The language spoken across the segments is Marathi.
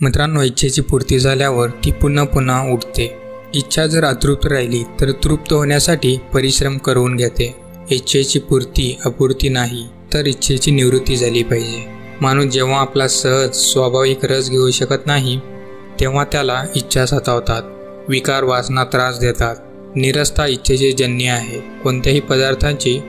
मित्रांनो, इच्छेची पूर्ती झाल्यावर ती पुन्हा पुन्हा उठते. इच्छा जर अतृप्त राहिली तर तृप्त होण्यासाठी परिश्रम करून घेते. इच्छेची पूर्ती अपूर्ती नाही तर इच्छेची निवृत्ती झाली पाहिजे. माणूस जेव्हा आपला सहज स्वाभाविक रस घेऊ शकत नाही तेव्हा त्याला इच्छा सतावतात. विकार वासना त्रास देतात. निरसता इच्छेचे जन्य आहे. कोणत्याही पदार्थांची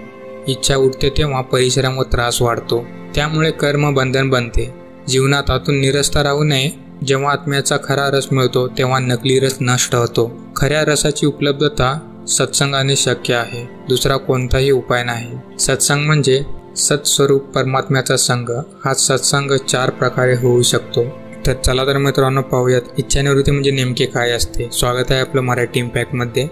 इच्छा उठते तेव्हा परिश्रम व त्रास वाढतो. त्यामुळे कर्म बंधन बनते. जीवनात आतून निरसता राहू नये. जेव्हा आत्म्याचा खरा रस मिळतो तेव्हा नकली रस नष्ट होतो. खऱ्या रसाची उपलब्धता सत्संगाने शक्य आहे. दुसरा कोणताही उपाय नाही. सत्संग म्हणजे सत्स्वरूप परमात्म्याचा संग. हा सत्संग 4 प्रकारे होऊ शकतो. तर चला तर मित्रांनो पाहूयात इच्छानिवृत्ती म्हणजे नेमके काय असते. स्वागत आहे आपलं मराठी इम्पॅक्टमध्ये.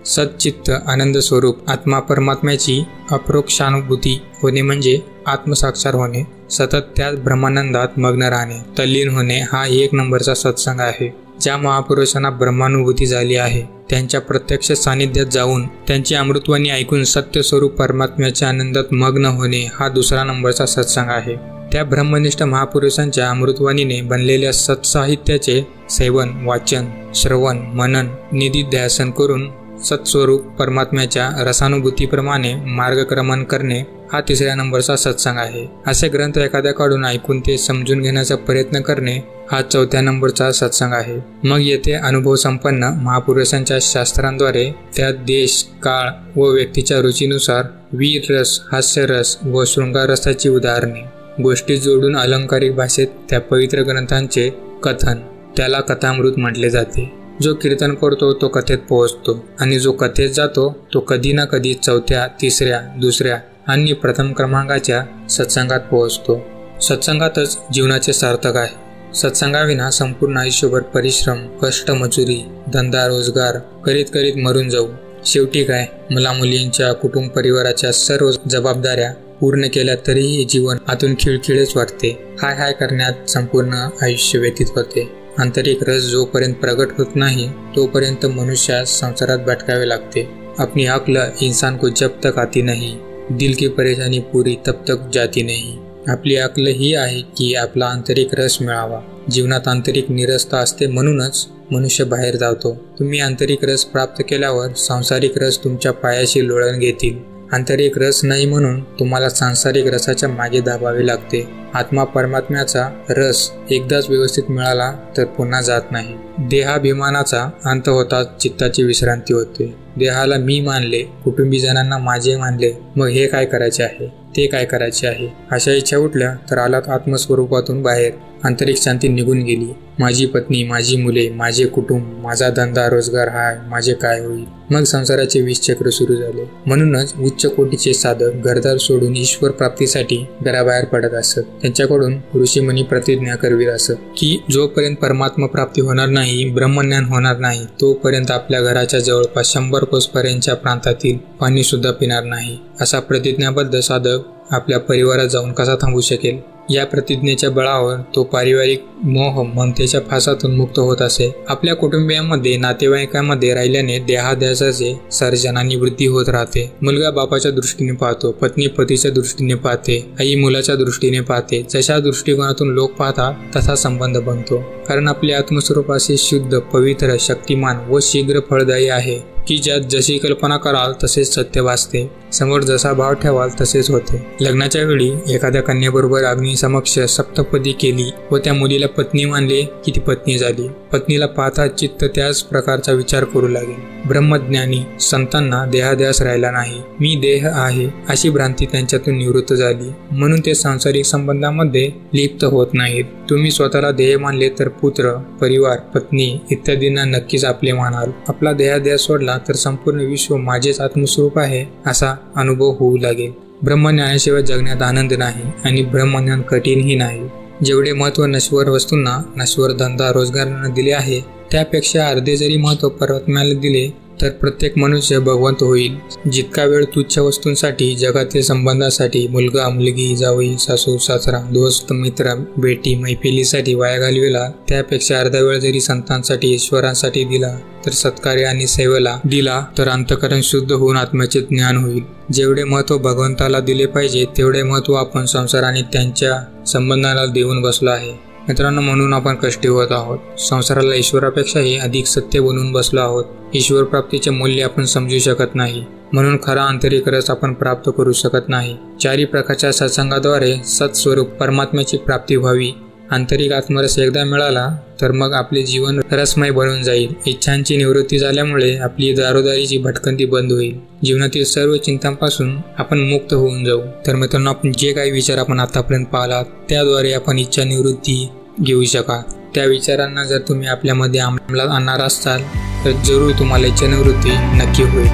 सच्चित्त आनंद स्वरूप आत्मा परमात्म्याची अप्रोक्षानुभूती होणे म्हणजे आत्मसाक्षार होणे. सतत त्याच ब्रह्मानंदात मग्न राहणे, तल्लीन होणे हा 1 नंबरचा सत्संग आहे. ज्या महापुरुषांना ब्रह्मानुभूती झाली आहे त्यांच्या प्रत्यक्ष सानिध्यात जाऊन त्यांची अमृतवाणी ऐकून सत्य स्वरूप परमात्म्याच्या आनंदात मग्न होणे हा 2रा नंबरचा सत्संग आहे. त्या ब्रह्मनिष्ठ महापुरुषांच्या अमृतवाणीने बनलेल्या सत्साहित्याचे सेवन, वाचन, श्रवण, मनन, निधिध्यासन करून सत्स्वरूप परमात्म्याच्या रसानुभूतीप्रमाणे मार्गक्रमण करणे हा 3ऱ्या नंबरचा सत्संग आहे. असे ग्रंथ एखाद्याकडून ऐकून ते समजून घेण्याचा प्रयत्न करणे हा 4थ्या नंबरचा सत्संग आहे. मग येथे अनुभव संपन्न महापुरुषांच्या शास्त्रांद्वारे त्या देश, काळ व व्यक्तीच्या रुचीनुसार वीर रस, हास्यरस व शृंगार रसाची उदाहरणे. गोष्टी जोडून अलंकारिक भाषेत त्या पवित्र ग्रंथांचे कथन, त्याला कथामृत म्हटले जाते. जो कीर्तन करतो तो कथेत पोहोचतो आणि जो कथेत जातो तो कधी ना कधी 4थ्या, 3ऱ्या, 2ऱ्या आणि प्रथम क्रमांकाच्या सत्संगात पोहोचतो. सत्संगातच जीवनाचे सार्थक आहे. सत्संगाविना संपूर्ण आयुष्यभर परिश्रम, कष्ट, मजुरी, धंदा, रोजगार करीत करीत मरून जाऊ. शेवटी काय, मुलामुलींच्या, कुटुंब परिवाराच्या सर्व जबाबदाऱ्या पूर्ण केल्या तरीही जीवन आतून खिळखिळेच वाटते. हाय हाय करण्यात संपूर्ण आयुष्य व्यतीत होते. आंतरिक रस जोपर्यंत प्रगट होत नाही तोपर्यंत मनुष्यास संसारात भटकावे लागते. अपनी अक्ल इंसान को जब तक आती नहीं, दिल की परेशानी पूरी तब तक जाती नहीं. आपली अक्ल ही आहे की आपला आंतरिक रस मिळावा. जीवनात आंतरिक निरसता असते म्हणूनच मनुष्य बाहेर धावतो. तुम्ही आंतरिक रस प्राप्त केल्यावर सांसारिक रस तुमच्या पायाशी लोळण घेतील. आंतरिक रस नाही म्हणून तुम्हाला सांसारिक रसाच्या मागे धावावे लागते. आत्मा परमात्म्याचा रस एकदाच व्यवस्थित मिळाला तर पुन्हा जात नाही. देहाभिमानाचा अंत होताच चित्ताची विश्रांती होते. देहाला मी मानले, कुटुंबीजनांना माझे मानले, मग हे काय करायचे आहे, ते काय करायचे आहे अशा इच्छा उठल्या तर आलात आत्मस्वरूपातून बाहेर. आंतरिक शांती निघून गेली. माझी पत्नी, माझी मुले, माझे कुटुंब, माझा धंदा रोजगार हाय, माझे काय होईल. मग संसाराचे 20 चक्र सुरू झाले. म्हणूनच उच्च कोटीचे साधक घरदार सोडून ईश्वर प्राप्तीसाठी घराबाहेर पडत असत. त्यांच्याकडून ऋषीमुनी प्रतिज्ञा करवीत असत की जोपर्यंत परमात्मा प्राप्ती होणार नाही, ब्रह्मज्ञान होणार नाही, तोपर्यंत आपल्या घराच्या जवळपास 100 कोसपर्यंतच्या प्रांतातील पाणी सुद्धा पिणार नाही. असा प्रतिज्ञाबद्ध साधक आपल्या परिवारात जाऊन कसा थांबू शकेल. या प्रतिज्ञेच्या बळावर तो पारिवारिक मोह ममतेच्या फासातून मुक्त होत असे. आपल्या कुटुंबियांमध्ये, नातेवाईकांमध्ये राहिल्याने देहाध्यासाचे सर्जनानी वृद्धी होत राहते. मुलगा बापाच्या दृष्टीने पाहतो, पत्नी पतीच्या दृष्टीने पाहते, आई मुलाच्या दृष्टीने पाहते. जशा दृष्टिकोनातून लोक पाहतात तसा संबंध बनतो. कारण आपले आत्मस्वरूप असे शुद्ध, पवित्र, शक्तिमान व शीघ्र फळदायी आहे की ज्यात जशी कल्पना कराल तसेच सत्य भासते. समोर जसा भाव ठेवाल तसेच होते. लग्नाच्या वेळी एखाद्या कन्येबरोबर अग्निसमक्ष सप्तपदी केली व त्या मुलीला पत्नी मानले की ती पत्नी झाली. पत्नीला पाहता चित्त त्याच प्रकारचा विचार करू लागेल. ब्रह्मज्ञानी संतांना देहाध्यास राहिला नाही. मी देह आहे अशी भ्रांती त्यांच्यातून निवृत्त झाली. म्हणून ते सांसारिक संबंधामध्ये लिप्त होत नाहीत. तुम्ही स्वतःला देह मानले तर पुत्र, परिवार, पत्नी इत्यादींना नक्कीच आपले मानाल. आपला देहाध्यास सोडला तर संपूर्ण विश्व माझेच आत्मस्वरूप आहे असा अनुभव होऊ लागेल. ब्रह्मज्ञानाशिवाय जगण्यात आनंद नाही आणि ब्रह्मज्ञान कठीणही नाही. जेवढे महत्त्व नश्वर वस्तूंना, नश्वर धंदा रोजगारांना दिले आहे त्यापेक्षा अर्धे जरी महत्त्व परमात्म्याला दिले तर प्रत्येक मनुष्य भगवंत होईल. जितका वेळ तुच्छ वस्तूंसाठी, जगातील संबंधासाठी, मुलगा मुलगी, जावई सासू सासरा, दोस्त मित्र, बेटी मैफिलीसाठी वाया घालविला त्यापेक्षा अर्धा वेळ जरी संतांसाठी, ईश्वरांसाठी दिला तर सत्कार्य आणि सेवेला दिला तर अंतःकरण शुद्ध होऊन आत्म्याचे ज्ञान होईल. जेवढे महत्त्व भगवंताला दिले पाहिजे तेवढे महत्त्व आपण संसार आणि त्यांच्या संबंधाला देऊन बसलो आहे. मित्रांनो, म्हणून आपण कष्टी होत आहोत. संसाराला ईश्वरापेक्षाही अधिक सत्य बनवून बसलो आहोत. ईश्वर प्राप्तीचे मूल्य आपण समजू शकत नाही, म्हणून खरा आंतरिक रस आपण प्राप्त करू शकत नाही. चारी प्रकारच्या सत्संगाद्वारे सत्स्वरूप परमात्म्याची प्राप्ती व्हावी. आंतरिक आत्मरस एकदा मिळाला तर मग आपले जीवन रसमय बनून जाईल. इच्छांची निवृत्ती झाल्यामुळे आपली दारोदारीची भटकंती बंद होईल. जीवनातील सर्व चिंतांपासून आपण मुक्त होऊन जाऊ. तर मित्रांनो, आपण जे काही विचार आपण आतापर्यंत पाहिलात त्याद्वारे आपण इच्छा निवृत्ती घेऊ शका. त्या विचारांना जर तुम्ही आपल्यामध्ये अंमलात आणणार असाल तर जरूर तुम्हाला इच्छा निवृत्ती नक्की होईल.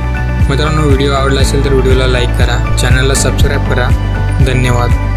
मित्रांनो, व्हिडिओ आवडला असेल तर व्हिडिओला लाईक करा, चॅनलला सबस्क्राईब करा. धन्यवाद.